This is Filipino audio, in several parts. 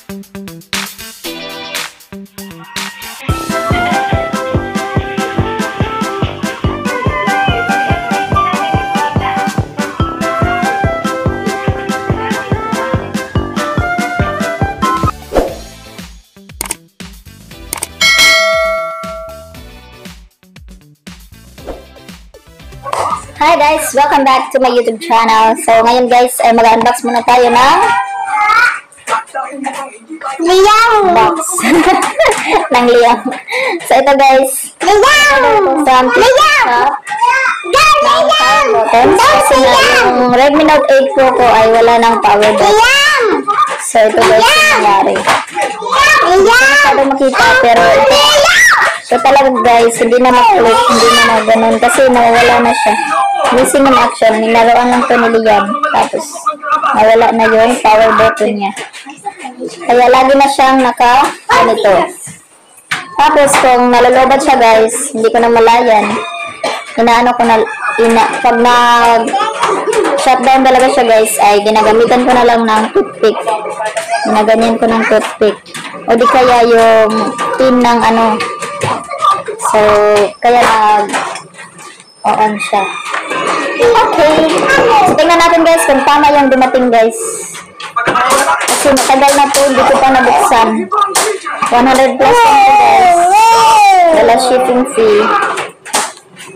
Hi guys! Welcome back to my YouTube channel. So ngayon guys ay mag-unbox muna tayo ng Liang box ng Liang. So ito guys, Liang from Liang ng power buttons kasi yung Redmi Note 8 Pro ko ay wala ng power button. So ito guys yung nangyari. Hindi masyado makita pero so talaga guys, hindi na mag-click, hindi na mag-ganon kasi nawala na siya. Missing in action, nilaruan lang ito ni Liam. Tapos, nawala na yung power button niya. Kaya lagi na siyang ganito. Tapos, kung nalulobad siya guys, hindi ko na malayan. Inaano ko na, pag nag-shutdown talaga siya guys, ay ginagamitan ko na lang ng toothpick. Ginaganyan ko ng toothpick. O di kaya yung pin ng So, kaya on siya. Okay. So, tingnan natin guys kung tama yung dumating guys. Kasi matagal na po, hindi ko pa nabuksan. 100 plus lang po guys. Wala shipping fee.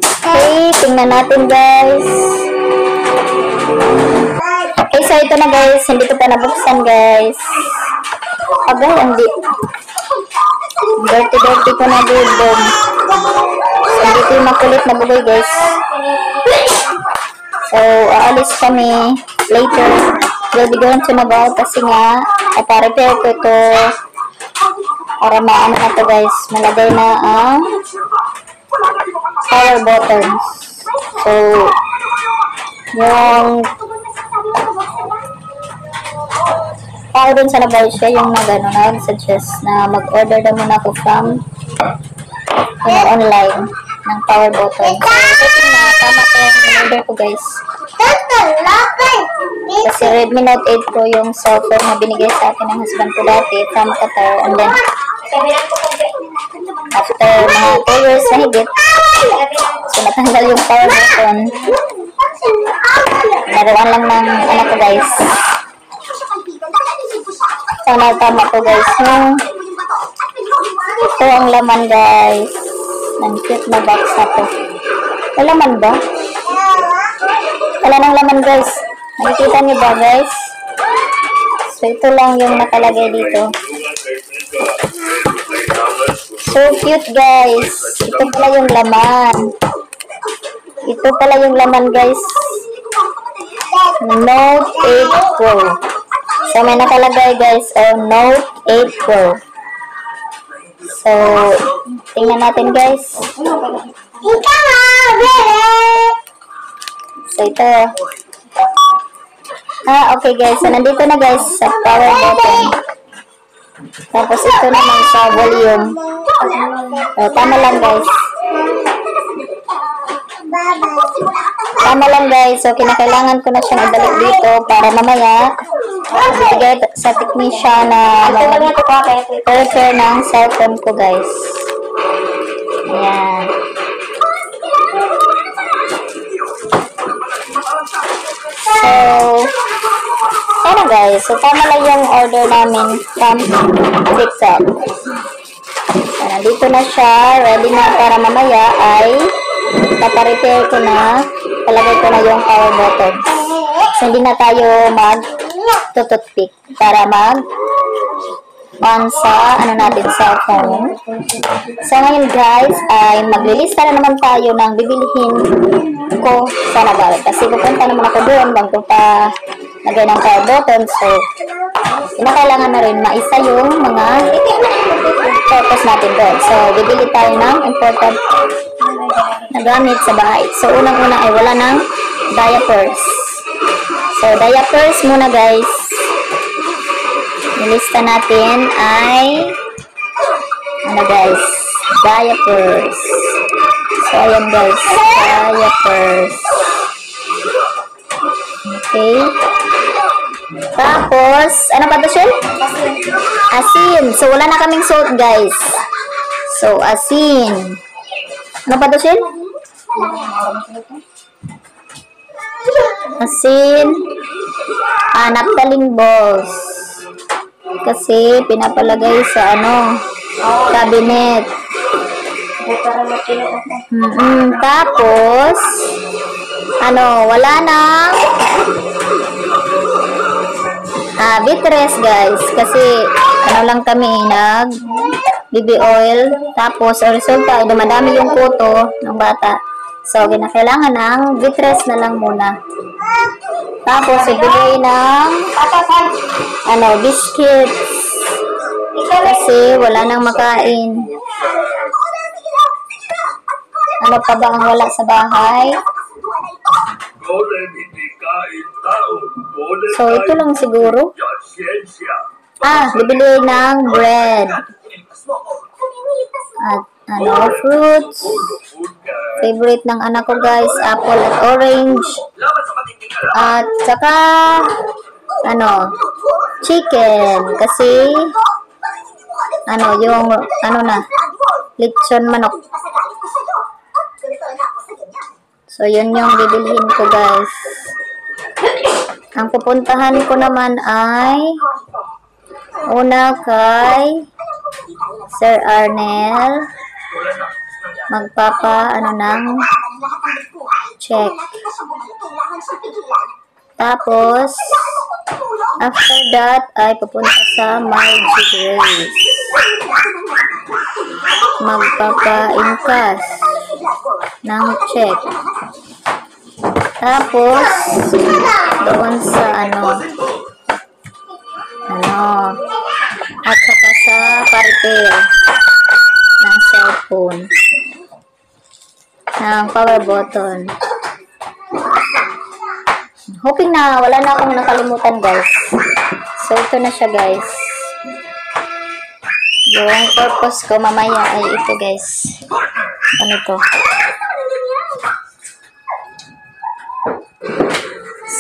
Okay, tingnan natin guys. Okay, so ito na guys. Hindi ko pa nabuksan guys. Agay, hindi. Dirty ko na dito. So, dito yung makulit na bugoy guys. So, aalis kami later. We'll be going to Nabao kasi nga, repair ko ito para maano na ito guys. Malagay na ang power buttons. So, yung para dun sa Nabao siya, yung nag-suggest na mag-order na muna ako from online ng power button. So, ito na, tama ko yung order ko guys. Kasi Redmi Note 8 Pro yung software na binigay sa akin ng husband ko dati from Qatar. And then, after mga 2 years na higit, so natanggal yung power button. Naroon lang ng anak ko guys. Sana tama ko guys. Ito ang laman guys. Ang cute na box na to. May laman ba? Wala nang laman guys. Nakikita niyo ba guys? So ito lang yung nakalagay dito. So cute guys. Ito pala yung laman. Ito pala yung laman guys. Note 8 Pro. So may nakalagay guys. Note 8 Pro. So, tingnan natin guys. So, ito. Okay guys. So, nandito na guys sa power button. Tapos, ito naman sa volume. So, tama lang guys. Tama lang guys. So, kinakailangan ko na siyang ibalik dito para mamaya bibigay sa technician na repair ng cellphone ko guys. Ayan. So, ano guys. So, tama lang yung order namin from TikTok. So, nandito na siya. Ready na para mamaya ay paparepair ko na. Palagay ko na yung power button. So, hindi na tayo toothpick para on sa natin cellphone. So ngayon guys ay maglilista na naman tayo ng bibilihin ko sa Nabao kasi pupunta naman ako doon bago pa lagay ng power button. So kinakailangan na rin maisa yung mga purpose natin doon. So bibili tayo ng important na gamit sa bahay. So unang-una ay wala ng diapers. So diapers muna guys. Nilista natin ay guys, diapers. So ayan guys, diapers. Okay. Tapos, ano pa to siya? Asin. So, wala na kaming salt, guys. So, asin. Ano pa to, Sil? Asin. Naphthalene balls. Kasi, pinapalagay sa, cabinet. Tapos, wala na bitres, guys. Kasi, lang kami, BB oil. Tapos, ang resulta ay dumadami yung kuto ng bata. So, kinakailangan ng bitres na lang muna. Tapos, ibili ng biscuits. Kasi, wala nang makain. Ano pa ba ang wala sa bahay? So, ito lang siguro. Bibili ng bread. At, fruits. Favorite ng anak ko, guys, apple at orange. At, saka, chicken. Kasi, lechon manok. So, yun yung bibilhin ko, guys. Ang pupuntahan ko naman ay una kay Sir Arnel. Check. Tapos, after that, ay pupunta sa Margie Grace. Magpapa-incash ng check. Tapos, doon sa at saka sa pa-repair ng cellphone, ng power button. Hoping na wala na akong nakalimutan, guys. So, ito na siya, guys. Yung purpose ko mamaya ay ito, guys. Ito.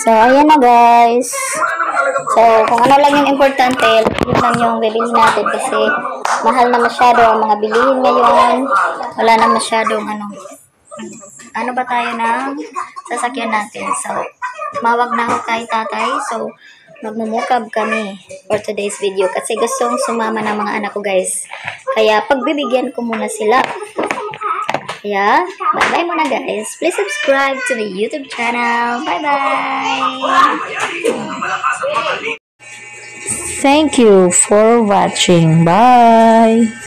So, ayan na, guys. So, kung ano lang yung importante, yun lang yung bibilhin natin kasi mahal na masyado ang mga bilihin ngayon. Wala na masyadong ano ba tayo ng sasakyan natin. So, mawag na ako kay tatay. So, magmumukab kami for today's video kasi gustong sumama ng mga anak ko, guys. Kaya, pagbibigyan ko muna sila. Kaya, bye-bye muna, guys. Please subscribe to my YouTube channel. Bye-bye! Thank you for watching. Bye!